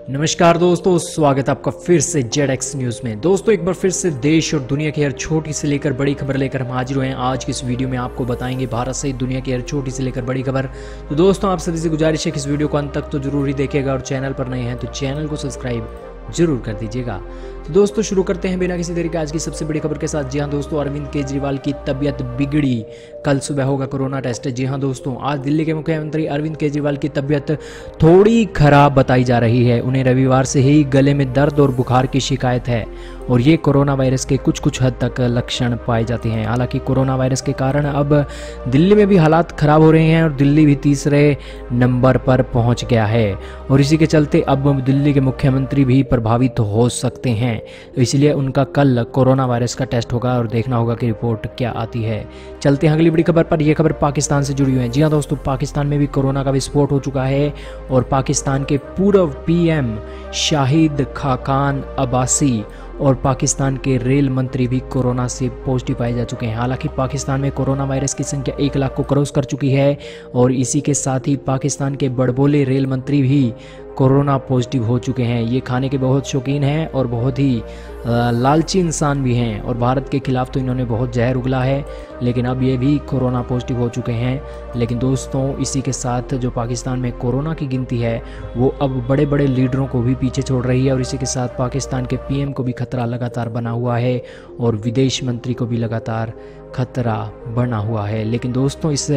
नमस्कार दोस्तों, स्वागत है आपका फिर से ZX न्यूज़ में। दोस्तों एक बार फिर से देश और दुनिया की हर छोटी से लेकर बड़ी खबर लेकर हम हाजिर हुए हैं। आज की इस वीडियो में आपको बताएंगे भारत सहित दुनिया की हर छोटी से लेकर बड़ी खबर। तो दोस्तों आप सभी से गुजारिश है कि इस वीडियो को अंत तक तो जरूर ही देखिएगा और चैनल पर नए हैं तो चैनल को सब्सक्राइब जरूर कर दीजिएगा। तो दोस्तों शुरू करते हैं बिना किसी देरी के आज की सबसे बड़ी खबर के साथ। जी हाँ दोस्तों, अरविंद केजरीवाल की तबीयत बिगड़ी, कल सुबह होगा कोरोना टेस्ट। जी हाँ दोस्तों, आज दिल्ली के मुख्यमंत्री अरविंद केजरीवाल की तबीयत थोड़ी खराब बताई जा रही है। उन्हें रविवार से ही गले में दर्द और बुखार की शिकायत है और ये कोरोना वायरस के कुछ हद तक लक्षण पाए जाते हैं। हालांकि कोरोना वायरस के कारण अब दिल्ली में भी हालात खराब हो रहे हैं और दिल्ली भी तीसरे नंबर पर पहुंच गया है और इसी के चलते अब दिल्ली के मुख्यमंत्री भी प्रभावित हो सकते हैं। तो इसलिए उनका कल कोरोना वायरस का टेस्ट होगा और देखना होगा कि रिपोर्ट क्या आती है। चलते हैं अगली बड़ी खबर पर। यह खबर पाकिस्तान से जुड़ी हुई है। जी हाँ दोस्तों, पाकिस्तान में भी कोरोना का विस्फोट हो चुका है और पाकिस्तान के पूर्व PM शाहिद खाकान अब्बासी और पाकिस्तान के रेल मंत्री भी कोरोना से पॉजिटिव पाए जा चुके हैं। हालांकि पाकिस्तान में कोरोना वायरस की संख्या 1 लाख को क्रॉस कर चुकी है और इसी के साथ ही पाकिस्तान के बड़बोले रेल मंत्री भी कोरोना पॉजिटिव हो चुके हैं। ये खाने के बहुत शौकीन हैं और बहुत ही लालची इंसान भी हैं और भारत के खिलाफ तो इन्होंने बहुत जहर उगला है, लेकिन अब ये भी कोरोना पॉजिटिव हो चुके हैं। लेकिन दोस्तों इसी के साथ जो पाकिस्तान में कोरोना की गिनती है वो अब बड़े बड़े लीडरों को भी पीछे छोड़ रही है और इसी के साथ पाकिस्तान के PM को भी खतरा लगातार बना हुआ है और विदेश मंत्री को भी लगातार खतरा बना हुआ है। लेकिन दोस्तों इस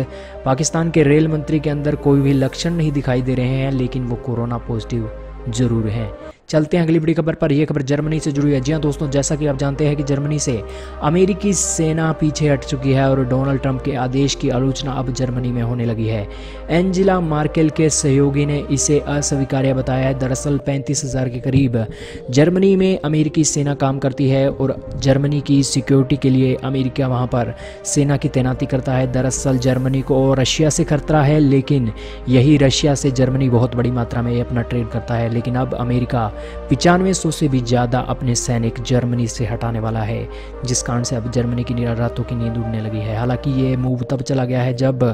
पाकिस्तान के रेल मंत्री के अंदर कोई भी लक्षण नहीं दिखाई दे रहे हैं, लेकिन वो कोरोना पॉजिटिव जरूर है। चलते हैं अगली बड़ी खबर पर। यह खबर जर्मनी से जुड़ी है। जी हाँ दोस्तों, जैसा कि आप जानते हैं कि जर्मनी से अमेरिकी सेना पीछे हट चुकी है और डोनाल्ड ट्रंप के आदेश की आलोचना अब जर्मनी में होने लगी है। एंजेला मार्केल के सहयोगी ने इसे अस्वीकार्य बताया है। दरअसल 35,000 के करीब जर्मनी में अमेरिकी सेना काम करती है और जर्मनी की सिक्योरिटी के लिए अमेरिका वहाँ पर सेना की तैनाती करता है। दरअसल जर्मनी को रशिया से खतरा है, लेकिन यही रशिया से जर्मनी बहुत बड़ी मात्रा में अपना ट्रेड करता है। लेकिन अब अमेरिका 9500 से भी ज़्यादा अपने सैनिक जर्मनी से हटाने वाला है, जिस कारण से अब जर्मनी की रातों की नींद उड़ने लगी है। हालांकि ये मूव तब चला गया है जब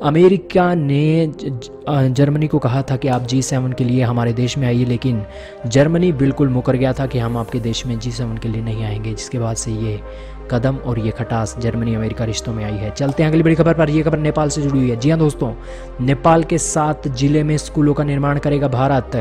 अमेरिका ने जर्मनी को कहा था कि आप G7 के लिए हमारे देश में आइए, लेकिन जर्मनी बिल्कुल मुकर गया था कि हम आपके देश में G7 के लिए नहीं आएंगे, जिसके बाद से ये कदम और ये खटास जर्मनी अमेरिका रिश्तों में आई है। चलते हैं अगली बड़ी खबर पर। यह खबर नेपाल से जुड़ी हुई है। जी हाँ दोस्तों, नेपाल के 7 जिले में स्कूलों का निर्माण करेगा भारत।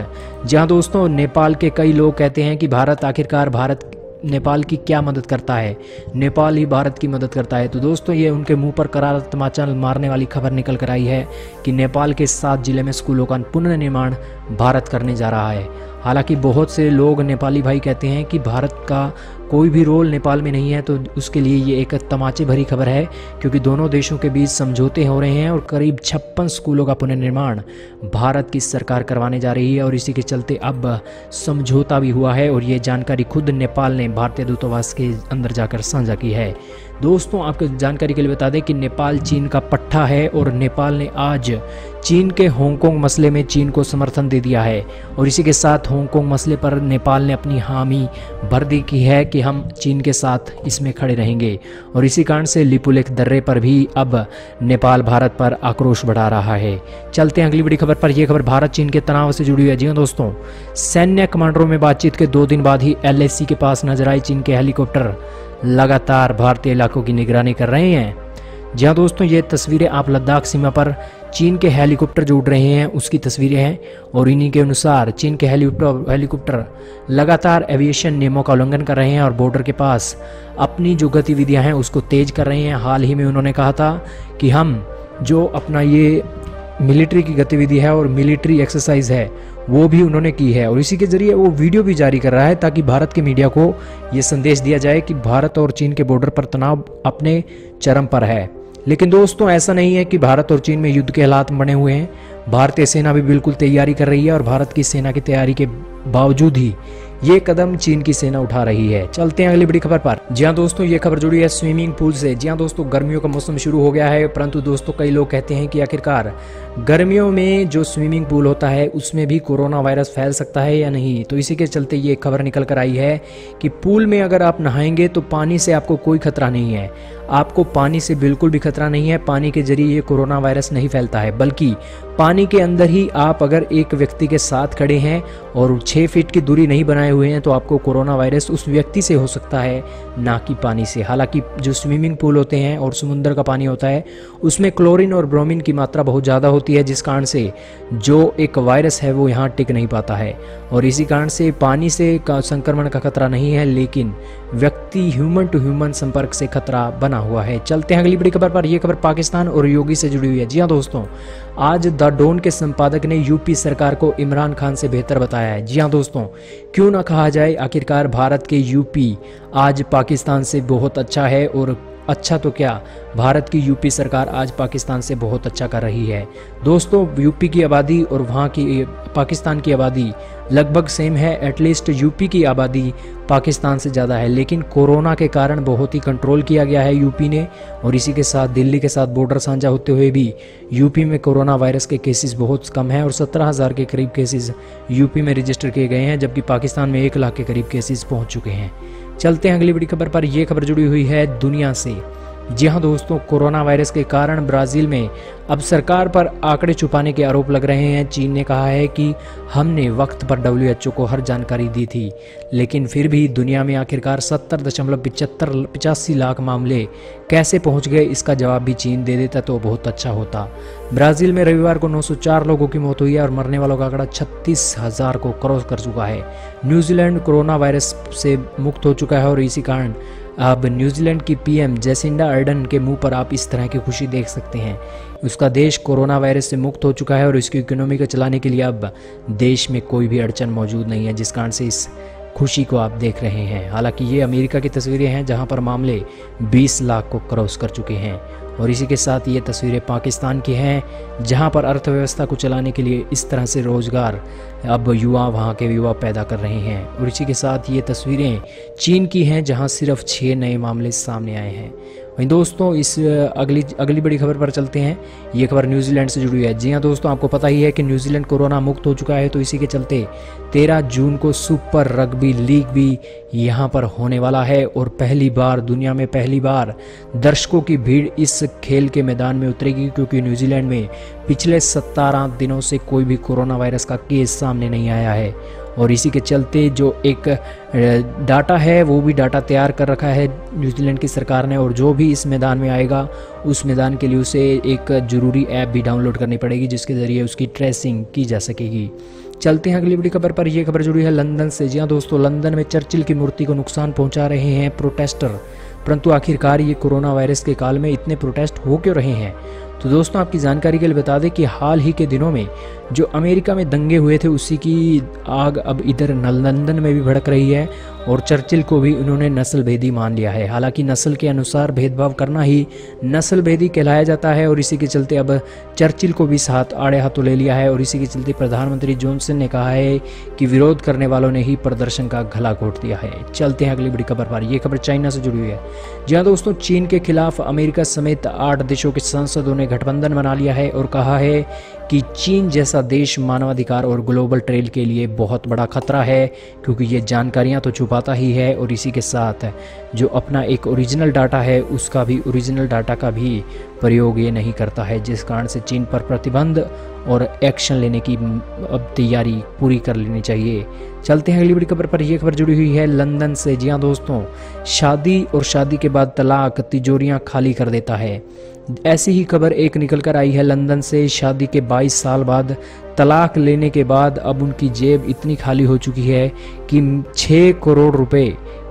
जी हाँ दोस्तों, नेपाल के कई लोग कहते हैं कि भारत नेपाल की क्या मदद करता है, नेपाल ही भारत की मदद करता है। तो दोस्तों ये उनके मुंह पर करारा तमाचा मारने वाली खबर निकल कर आई है कि नेपाल के 7 जिले में स्कूलों का पुनर्निर्माण भारत करने जा रहा है। हालांकि बहुत से लोग नेपाली भाई कहते हैं कि भारत का कोई भी रोल नेपाल में नहीं है, तो उसके लिए ये एक तमाचे भरी खबर है, क्योंकि दोनों देशों के बीच समझौते हो रहे हैं और करीब 56 स्कूलों का पुनर्निर्माण भारत की सरकार करवाने जा रही है और इसी के चलते अब समझौता भी हुआ है और ये जानकारी खुद नेपाल ने भारतीय दूतावास के अंदर जाकर साझा की है। दोस्तों आपको जानकारी के लिए बता दें कि नेपाल चीन का पट्टा है और नेपाल ने आज चीन के हांगकांग मसले में चीन को समर्थन दे दिया है और इसी के साथ हांगकांग मसले पर नेपाल ने अपनी हामी भर दी की है कि हम चीन के साथ इसमें खड़े रहेंगे और इसी कारण से लिपुलेख दर्रे पर भी अब नेपाल भारत पर आक्रोश बढ़ा रहा है। चलते हैं अगली बड़ी खबर पर। यह खबर भारत चीन के तनाव से जुड़ी हुई है। जी हाँ दोस्तों, सैन्य कमांडरों में बातचीत के 2 दिन बाद ही LAC के पास नजर आए चीन के हेलीकॉप्टर लगातार भारतीय इलाकों की निगरानी कर रहे हैं। जी हाँ दोस्तों, ये तस्वीरें आप लद्दाख सीमा पर चीन के हेलीकॉप्टर जो उड़ रहे हैं उसकी तस्वीरें हैं और इन्हीं के अनुसार चीन के हेलीकॉप्टर लगातार एविएशन नियमों का उल्लंघन कर रहे हैं और बॉर्डर के पास अपनी जो गतिविधियां हैं उसको तेज कर रहे हैं। हाल ही में उन्होंने कहा था कि हम जो अपना ये मिलिट्री की गतिविधि है और मिलिट्री एक्सरसाइज है वो भी उन्होंने की है और इसी के जरिए वो वीडियो भी जारी कर रहा है ताकि भारत के मीडिया को ये संदेश दिया जाए कि भारत और चीन के बॉर्डर पर तनाव अपने चरम पर है। लेकिन दोस्तों ऐसा नहीं है कि भारत और चीन में युद्ध के हालात बने हुए हैं। भारतीय सेना भी बिल्कुल तैयारी कर रही है और भारत की सेना की तैयारी के बावजूद ही ये कदम चीन की सेना उठा रही है। चलते हैं अगली बड़ी खबर पर। जी हाँ दोस्तों, ये खबर जुड़ी है स्विमिंग पूल से। जी हाँ दोस्तों, गर्मियों का मौसम शुरू हो गया है, परंतु दोस्तों कई लोग कहते हैं कि आखिरकार गर्मियों में जो स्विमिंग पूल होता है उसमें भी कोरोना वायरस फैल सकता है या नहीं। तो इसी के चलते ये खबर निकल कर आई है कि पूल में अगर आप नहाएंगे तो पानी से आपको कोई खतरा नहीं है। आपको पानी से बिल्कुल भी खतरा नहीं है। पानी के जरिए ये कोरोना वायरस नहीं फैलता है, बल्कि पानी के अंदर ही आप अगर एक व्यक्ति के साथ खड़े हैं और 6 फीट की दूरी नहीं बनाए हुए हैं तो आपको कोरोना वायरस उस व्यक्ति से हो सकता है, ना कि पानी से। हालांकि जो स्विमिंग पूल होते हैं और समुद्र का पानी होता है उसमें क्लोरीन और ब्रोमीन की मात्रा बहुत ज़्यादा होती है, जिस कारण से जो एक वायरस है वो यहाँ टिक नहीं पाता है और इसी कारण से पानी से संक्रमण का खतरा नहीं है, लेकिन व्यक्ति ह्यूमन टू ह्यूमन संपर्क से खतरा बना हुआ है। चलते हैं अगली बड़ी खबर पर। यह खबर पाकिस्तान और योगी से जुड़ी हुई है। जी हाँ दोस्तों, आज द डॉन के संपादक ने यूपी सरकार को इमरान खान से बेहतर बताया है। जी हाँ दोस्तों, क्यों ना कहा जाए, आखिरकार भारत के यूपी आज पाकिस्तान से बहुत अच्छा है, और अच्छा तो क्या, भारत की यूपी सरकार आज पाकिस्तान से बहुत अच्छा कर रही है। दोस्तों, यूपी की आबादी और वहाँ की पाकिस्तान की आबादी लगभग सेम है, एटलीस्ट यूपी की आबादी पाकिस्तान से ज़्यादा है, लेकिन कोरोना के कारण बहुत ही कंट्रोल किया गया है यूपी ने, और इसी के साथ दिल्ली के साथ बॉर्डर साझा होते हुए भी यूपी में कोरोना वायरस के केसेस बहुत कम हैं और 17,000 के करीब केसेस यूपी में रजिस्टर किए गए हैं, जबकि पाकिस्तान में 1 लाख के करीब केसेस पहुँच चुके हैं। चलते हैं अगली बड़ी खबर पर। यह खबर जुड़ी हुई है दुनिया से। जी हाँ दोस्तों, कोरोना वायरस के कारण ब्राज़ील में अब सरकार पर आंकड़े छुपाने के आरोप लग रहे हैं। चीन ने कहा है कि हमने वक्त पर WHO को हर जानकारी दी थी, लेकिन फिर भी दुनिया में आखिरकार 70.85 लाख मामले कैसे पहुंच गए, इसका जवाब भी चीन दे देता तो बहुत अच्छा होता। ब्राज़ील में रविवार को 904 लोगों की मौत हुई है और मरने वालों का आंकड़ा 36,000 को क्रॉस कर चुका है। न्यूजीलैंड कोरोना वायरस से मुक्त हो चुका है और इसी कारण अब न्यूजीलैंड की PM जेसिंडा अर्डन के मुंह पर आप इस तरह की खुशी देख सकते हैं। उसका देश कोरोना वायरस से मुक्त हो चुका है और इसकी इकोनॉमी को चलाने के लिए अब देश में कोई भी अड़चन मौजूद नहीं है, जिस कारण से इस खुशी को आप देख रहे हैं। हालांकि ये अमेरिका की तस्वीरें हैं जहां पर मामले 20 लाख को क्रॉस कर चुके हैं, और इसी के साथ ये तस्वीरें पाकिस्तान की हैं जहां पर अर्थव्यवस्था को चलाने के लिए इस तरह से रोज़गार अब वहां के युवा पैदा कर रहे हैं। और इसी के साथ ये तस्वीरें चीन की हैं जहां सिर्फ 6 नए मामले सामने आए हैं। वहीं दोस्तों, इस अगली बड़ी खबर पर चलते हैं। ये खबर न्यूजीलैंड से जुड़ी है। जी हाँ दोस्तों, आपको पता ही है कि न्यूजीलैंड कोरोना मुक्त हो चुका है, तो इसी के चलते 13 जून को सुपर रग्बी लीग भी यहाँ पर होने वाला है, और दुनिया में पहली बार दर्शकों की भीड़ इस खेल के मैदान में उतरेगी, क्योंकि न्यूजीलैंड में पिछले 17 दिनों से कोई भी कोरोना वायरस का केस सामने नहीं आया है। और इसी के चलते जो एक डाटा है वो भी डाटा तैयार कर रखा है न्यूजीलैंड की सरकार ने, और जो भी इस मैदान में आएगा उस मैदान के लिए उसे एक ज़रूरी ऐप भी डाउनलोड करनी पड़ेगी, जिसके ज़रिए उसकी ट्रेसिंग की जा सकेगी। चलते हैं अगली बड़ी खबर पर। यह खबर जुड़ी है लंदन से। जी हाँ दोस्तों, लंदन में चर्चिल की मूर्ति को नुकसान पहुंचा रहे हैं प्रोटेस्टर, परंतु आखिरकार ये कोरोना वायरस के काल में इतने प्रोटेस्ट हो क्यों रहे हैं? तो दोस्तों, आपकी जानकारी के लिए बता दें कि हाल ही के दिनों में जो अमेरिका में दंगे हुए थे उसी की आग अब इधर लंदन में भी भड़क रही है, और चर्चिल को भी उन्होंने नस्लभेदी मान लिया है। हालांकि नस्ल के अनुसार भेदभाव करना ही नस्लभेदी कहलाया जाता है, और इसी के चलते अब चर्चिल को भी साथ आड़े हाथों ले लिया है, और इसी के चलते प्रधानमंत्री जॉनसन ने कहा है कि विरोध करने वालों ने ही प्रदर्शन का गला घोट दिया है। चलते हैं अगली बड़ी खबर पर। यह खबर चाइना से जुड़ी हुई है। जी हाँ दोस्तों, चीन के खिलाफ अमेरिका समेत 8 देशों के सांसदों ने गठबंधन बना लिया है और कहा है कि चीन जैसा देश मानवाधिकार और ग्लोबल ट्रेड के लिए बहुत बड़ा खतरा है, क्योंकि ये जानकारियां तो छुपाता ही है, और इसी के साथ जो अपना एक ओरिजिनल डाटा है उसका भी ओरिजिनल डाटा का भी प्रयोग ये नहीं करता है, जिस कारण से चीन पर प्रतिबंध और एक्शन लेने की अब तैयारी पूरी कर लेनी चाहिए। चलते हैं अगली बड़ी खबर पर। यह खबर जुड़ी हुई है लंदन से। जी हाँ दोस्तों, शादी और शादी के बाद तलाक तिजोरियां खाली कर देता है। ऐसी ही खबर एक निकल कर आई है लंदन से। शादी के 22 साल बाद तलाक लेने के बाद अब उनकी जेब इतनी खाली हो चुकी है कि 6 करोड़ रुपए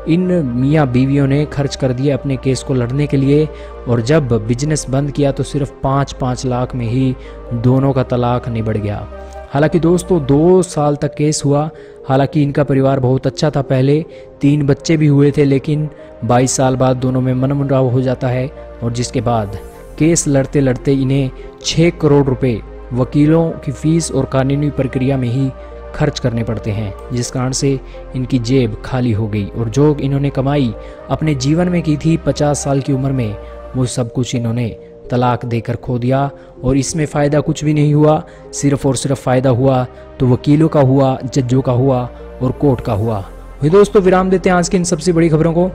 इन मियाँ बीवियों ने खर्च कर दिए अपने केस को लड़ने के लिए, और जब बिजनेस बंद किया तो सिर्फ 5-5 लाख में ही दोनों का तलाक निबट गया। हालांकि दोस्तों 2 साल तक केस हुआ। हालांकि इनका परिवार बहुत अच्छा था, पहले 3 बच्चे भी हुए थे, लेकिन 22 साल बाद दोनों में मनमुटाव हो जाता है, और जिसके बाद केस लड़ते लड़ते इन्हें 6 करोड़ रुपए वकीलों की फीस और कानूनी प्रक्रिया में ही खर्च करने पड़ते हैं, जिस कारण से इनकी जेब खाली हो गई, और जो इन्होंने कमाई अपने जीवन में की थी 50 साल की उम्र में, वो सब कुछ इन्होंने तलाक देकर खो दिया। और इसमें फ़ायदा कुछ भी नहीं हुआ, सिर्फ और सिर्फ फ़ायदा हुआ तो वकीलों का हुआ, जजों का हुआ और कोर्ट का हुआ। दोस्तों, विराम देते हैं आज की इन सबसे बड़ी खबरों को।